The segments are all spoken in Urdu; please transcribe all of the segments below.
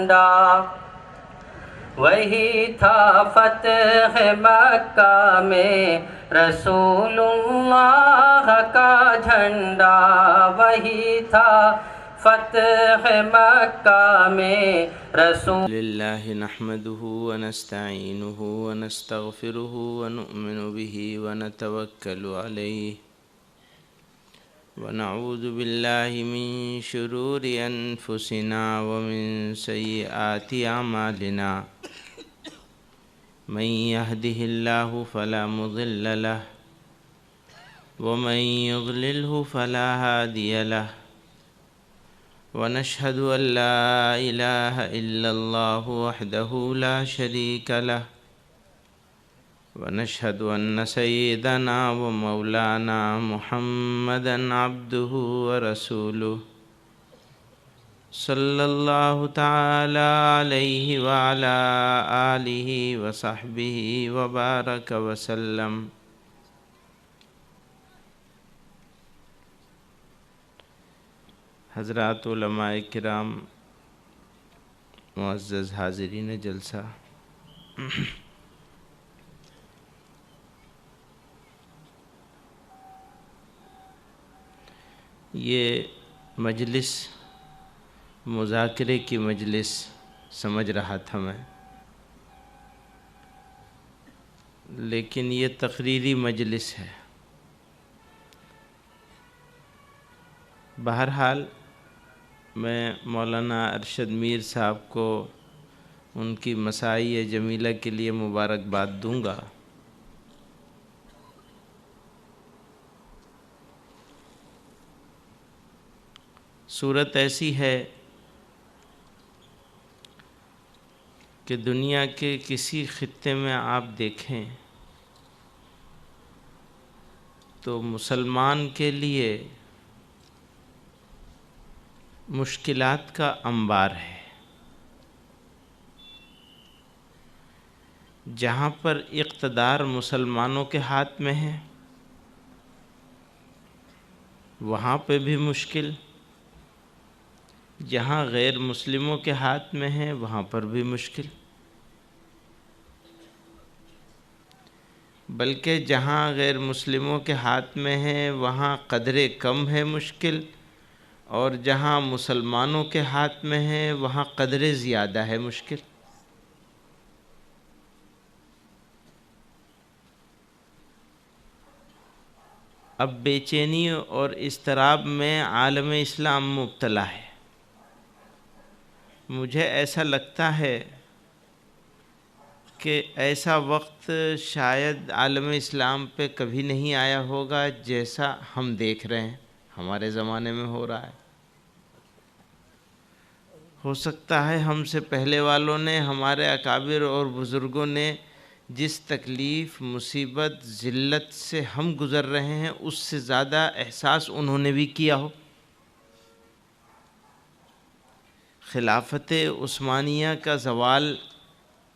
جھنڈا، وہی تھا فتح مکہ میں رسول اللہ کا جھنڈا، وہی تھا فتح مکہ میں رسول للہ نحمده ونستعینه ونستغفره ونؤمن به ونتوکل علیہ ونعوذ باللہ من شرور انفسنا ومن سیئات اعمالنا، من يهده اللہ فلا مضل له ومن يضلله فلا هادی له، ونشهد أن لا إله إلا الله وحده لا شريك له، ونشهد أن سيدنا ومولانا محمدا عبده ورسوله صلى الله تعالى عليه وعلى آله وصحبه وبارك وسلم۔ حضرات علماء کرام، معزز حاضرین جلسہ، یہ مجلس مذاکرے کی مجلس سمجھ رہا تھا میں، لیکن یہ تقریری مجلس ہے۔ بہرحال میں مولانا ارشد میر صاحب کو ان کی مساعی جمیلہ کے لیے مبارکباد دوں گا۔ صورت ایسی ہے کہ دنیا کے کسی خطے میں آپ دیکھیں تو مسلمان کے لیے مشکلات کا انبار ہے۔ جہاں پر اقتدار مسلمانوں کے ہاتھ میں ہے وہاں پہ بھی مشکل، جہاں غیر مسلموں کے ہاتھ میں ہے وہاں پر بھی مشکل، بلکہ جہاں غیر مسلموں کے ہاتھ میں ہے وہاں قدرے کم ہے مشکل، اور جہاں مسلمانوں کے ہاتھ میں ہے وہاں قدرے زیادہ ہے مشکل۔ اب بے چینی اور اضطراب میں عالم اسلام مبتلا ہے۔ مجھے ایسا لگتا ہے کہ ایسا وقت شاید عالم اسلام پہ کبھی نہیں آیا ہوگا جیسا ہم دیکھ رہے ہیں ہمارے زمانے میں ہو رہا ہے۔ ہو سکتا ہے ہم سے پہلے والوں نے، ہمارے اکابر اور بزرگوں نے جس تکلیف، مصیبت، ذلت سے ہم گزر رہے ہیں اس سے زیادہ احساس انہوں نے بھی کیا ہو۔ خلافت عثمانیہ کا زوال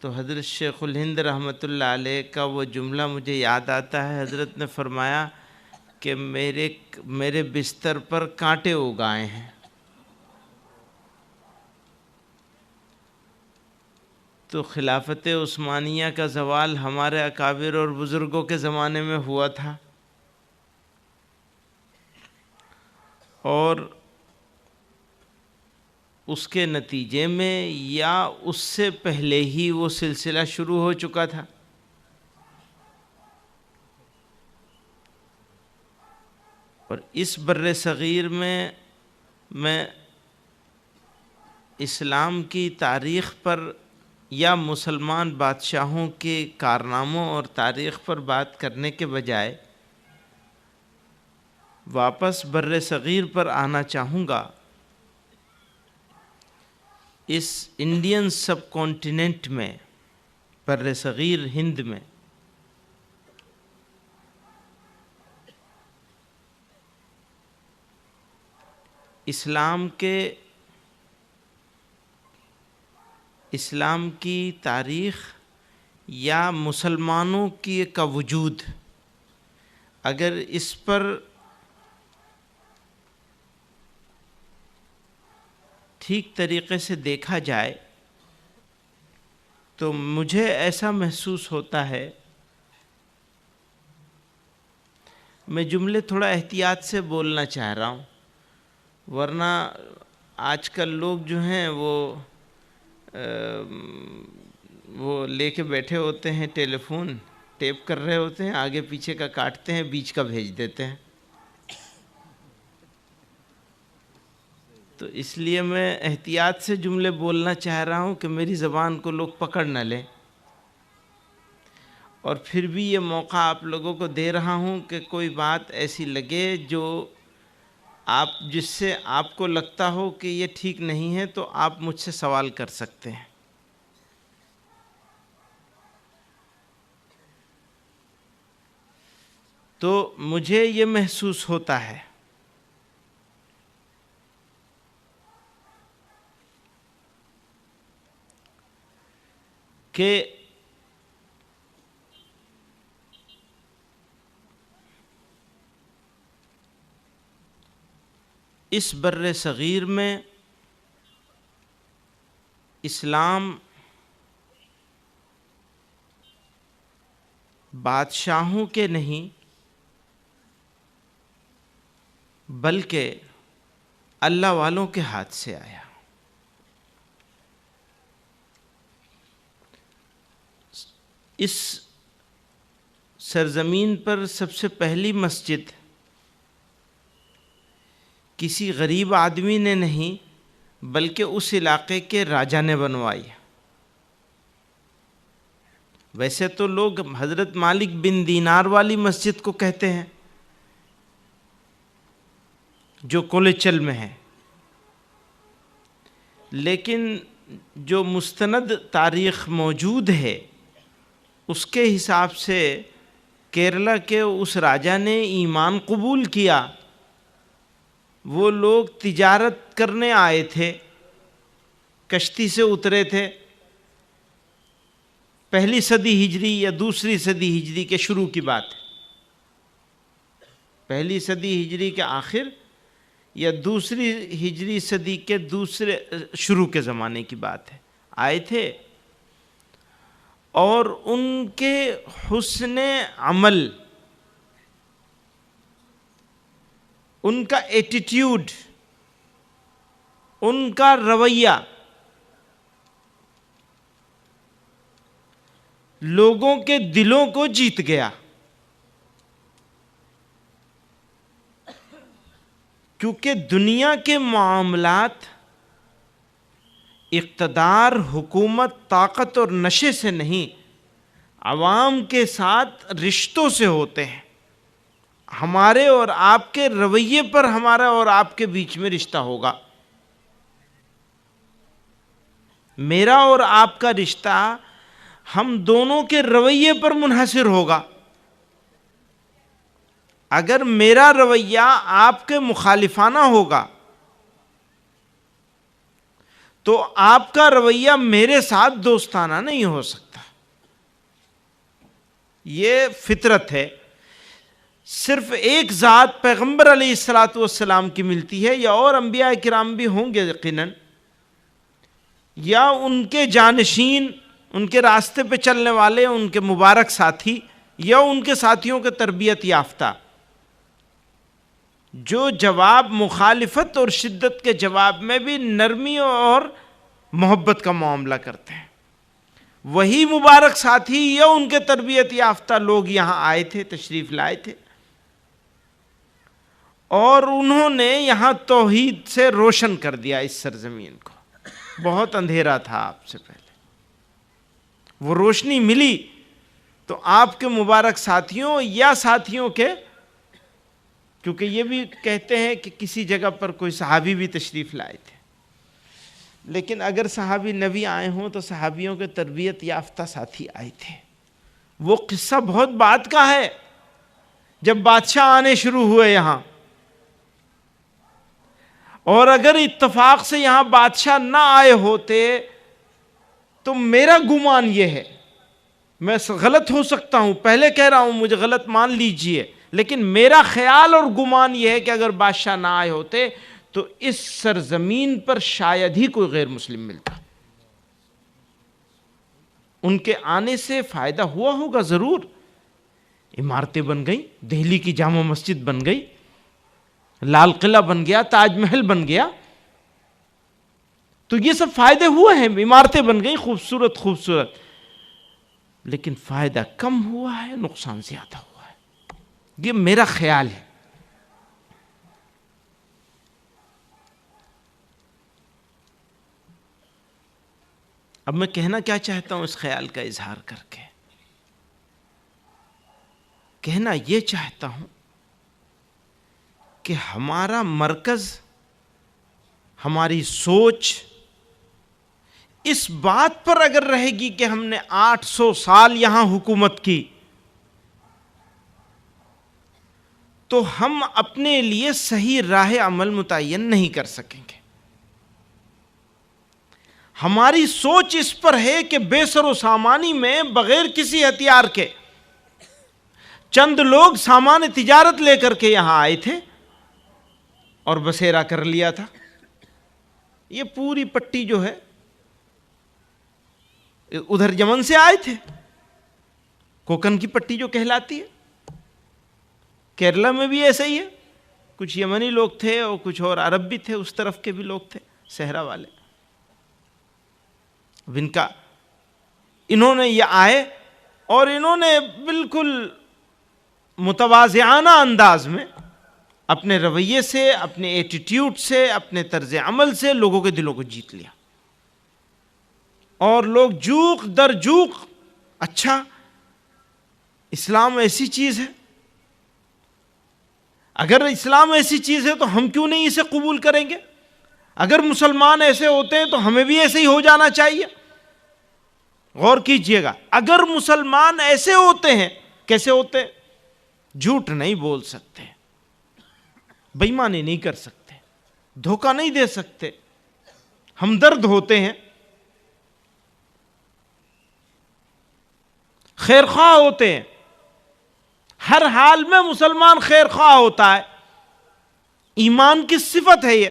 تو حضرت شیخ الہند رحمۃ اللہ علیہ کا وہ جملہ مجھے یاد آتا ہے، حضرت نے فرمایا کہ میرے بستر پر کانٹے اگائے ہیں۔ تو خلافت عثمانیہ کا زوال ہمارے اکابر اور بزرگوں کے زمانے میں ہوا تھا، اور اس کے نتیجے میں یا اس سے پہلے ہی وہ سلسلہ شروع ہو چکا تھا۔ اور اس بر صغیر میں اسلام کی تاریخ پر یا مسلمان بادشاہوں کے کارناموں اور تاریخ پر بات کرنے کے بجائے واپس بر صغیر پر آنا چاہوں گا۔ اس انڈین سب کانٹیننٹ میں، بر صغیر ہند میں اسلام کی تاریخ یا مسلمانوں کا وجود، اگر اس پر ٹھیک طریقے سے دیکھا جائے تو مجھے ایسا محسوس ہوتا ہے، میں جملے تھوڑا احتیاط سے بولنا چاہ رہا ہوں، ورنہ آج کل لوگ جو ہیں وہ لے کے بیٹھے ہوتے ہیں، ٹیلی فون ٹیپ کر رہے ہوتے ہیں، آگے پیچھے کا کاٹتے ہیں، بیچ کا بھیج دیتے ہیں۔ تو اس لیے میں احتیاط سے جملے بولنا چاہ رہا ہوں کہ میری زبان کو لوگ پکڑ نہ لیں، اور پھر بھی یہ موقع آپ لوگوں کو دے رہا ہوں کہ کوئی بات ایسی لگے جو جس سے آپ کو لگتا ہو کہ یہ ٹھیک نہیں ہے تو آپ مجھ سے سوال کر سکتے ہیں۔ تو مجھے یہ محسوس ہوتا ہے کہ اس بر صغیر میں اسلام بادشاہوں کے نہیں بلکہ اللہ والوں کے ہاتھ سے آیا۔ اس سرزمین پر سب سے پہلی مسجد کسی غریب آدمی نے نہیں بلکہ اس علاقے کے راجا نے بنوائی۔ ویسے تو لوگ حضرت مالک بن دینار والی مسجد کو کہتے ہیں جو کولیچل میں ہے، لیکن جو مستند تاریخ موجود ہے اس کے حساب سے کیرلا کے اس راجا نے ایمان قبول کیا۔ وہ لوگ تجارت کرنے آئے تھے، کشتی سے اترے تھے، پہلی صدی ہجری یا دوسری صدی ہجری کے شروع کی بات ہے، پہلی صدی ہجری کے آخر یا دوسری ہجری صدی کے دوسرے شروع کے زمانے کی بات ہے، آئے تھے، اور ان کے حسن عمل، ان کا ایٹیٹیوڈ، ان کا رویہ لوگوں کے دلوں کو جیت گیا، کیونکہ دنیا کے معاملات اقتدار، حکومت، طاقت اور نشے سے نہیں، عوام کے ساتھ رشتوں سے ہوتے ہیں۔ ہمارے اور آپ کے رویے پر ہمارا اور آپ کے بیچ میں رشتہ ہوگا۔ میرا اور آپ کا رشتہ ہم دونوں کے رویے پر منحصر ہوگا۔ اگر میرا رویہ آپ کے مخالفانہ ہوگا تو آپ کا رویہ میرے ساتھ دوستانہ نہیں ہو سکتا۔ یہ فطرت ہے۔ صرف ایک ذات پیغمبر علیہ السلام کی ملتی ہے، یا اور انبیاء کرام بھی ہوں گے یقیناً، یا ان کے جانشین، ان کے راستے پہ چلنے والے، ان کے مبارک ساتھی، یا ان کے ساتھیوں کے تربیت یافتہ، جو جواب مخالفت اور شدت کے جواب میں بھی نرمی اور محبت کا معاملہ کرتے ہیں۔ وہی مبارک ساتھی یا ان کے تربیت یافتہ لوگ یہاں آئے تھے، تشریف لائے تھے، اور انہوں نے یہاں توحید سے روشن کر دیا اس سرزمین کو۔ بہت اندھیرا تھا آپ سے پہلے، وہ روشنی ملی تو آپ کے مبارک ساتھیوں یا ساتھیوں کے، کیونکہ یہ بھی کہتے ہیں کہ کسی جگہ پر کوئی صحابی بھی تشریف لائے تھے، لیکن اگر صحابی نبی آئے ہوں تو صحابیوں کے تربیت یافتہ ساتھی آئے تھے۔ وہ قصہ بہت بعد کا ہے، جب بادشاہ آنے شروع ہوئے یہاں، اور اگر اتفاق سے یہاں بادشاہ نہ آئے ہوتے تو میرا گمان یہ ہے، میں غلط ہو سکتا ہوں، پہلے کہہ رہا ہوں مجھے غلط مان لیجئے، لیکن میرا خیال اور گمان یہ ہے کہ اگر بادشاہ نہ آئے ہوتے تو اس سرزمین پر شاید ہی کوئی غیر مسلم ملتا۔ ان کے آنے سے فائدہ ہوا ہوگا ضرور. عمارتیں بن گئیں، دہلی کی جامع مسجد بن گئی، لال قلعہ بن گیا، تاج محل بن گیا، تو یہ سب فائدے ہوئے ہیں. عمارتیں بن گئی خوبصورت خوبصورت، لیکن فائدہ کم ہوا ہے، نقصان زیادہ ہوا ہے. یہ میرا خیال ہے. اب میں کہنا کیا چاہتا ہوں اس خیال کا اظہار کر کے؟ کہنا یہ چاہتا ہوں کہ ہمارا مرکز، ہماری سوچ اس بات پر اگر رہے گی کہ ہم نے 800 سال یہاں حکومت کی، تو ہم اپنے لیے صحیح راہ عمل متعین نہیں کر سکیں گے. ہماری سوچ اس پر ہے کہ بے سر و سامانی میں بغیر کسی ہتھیار کے چند لوگ سامان تجارت لے کر کے یہاں آئے تھے اور بسیرا کر لیا تھا. یہ پوری پٹی جو ہے ادھر یمن سے آئے تھے، کوکن کی پٹی جو کہلاتی ہے. کیرلا میں بھی ایسا ہی ہے، کچھ یمنی لوگ تھے اور کچھ اور عرب بھی تھے، اس طرف کے بھی لوگ تھے، صحرا والے. انہوں نے یہ آئے اور انہوں نے بالکل متواضعانہ انداز میں اپنے رویے سے، اپنے ایٹیٹیوڈ سے، اپنے طرز عمل سے لوگوں کے دلوں کو جیت لیا. اور لوگ جوق در جوق، اچھا اسلام ایسی چیز ہے، اگر اسلام ایسی چیز ہے تو ہم کیوں نہیں اسے قبول کریں گے؟ اگر مسلمان ایسے ہوتے ہیں تو ہمیں بھی ایسے ہی ہو جانا چاہیے. غور کیجئے گا، اگر مسلمان ایسے ہوتے ہیں، کیسے ہوتے؟ جھوٹ نہیں بول سکتے، بے ایمانی نہیں کر سکتے، دھوکہ نہیں دے سکتے، ہمدرد ہوتے ہیں، خیر خواہ ہوتے ہیں. ہر حال میں مسلمان خیر خواہ ہوتا ہے. ایمان کی صفت ہے یہ.